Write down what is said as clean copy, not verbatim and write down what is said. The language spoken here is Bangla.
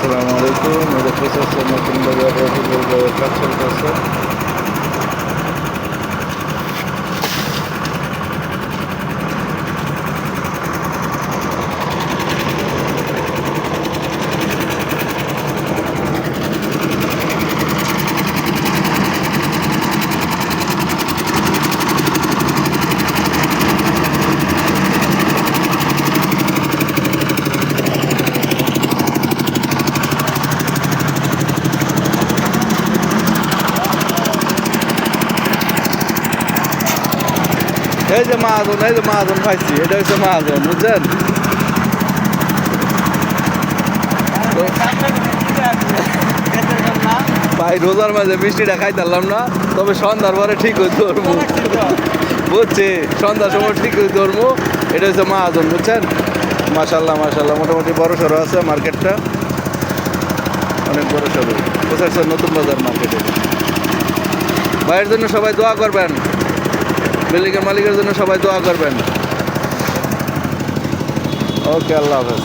আসসালামু আলাইকুম। এটা প্রসেসর নতুন বাজার রফিকুল ভাইয়ের কাজ চলতেছে। এই যে মাহাজন পাইছি, এটা হচ্ছে মাহাজন, বুঝছেন? ভাই রোজার মাঝে মিষ্টিটা খাইতাম না, তবে সন্ধ্যার পরে ঠিক হয়ে ধরবো, বুঝছি? সন্ধ্যার সময় ঠিক হয়ে ধরবো। এটা হচ্ছে মাহাজন, বুঝছেন? মাশাল্লাহ মাশাল্লাহ, মোটামুটি বড় সড়ো আছে মার্কেটটা, অনেক বড় সড়ো। বুঝছেন? নতুন বাজার মার্কেটে। ভাইয়ের জন্য সবাই দোয়া করবেন, বিল্ডিংয়ের মালিকের জন্য সবাই দোয়া করবেন। ওকে, আল্লাহ হাফেজ।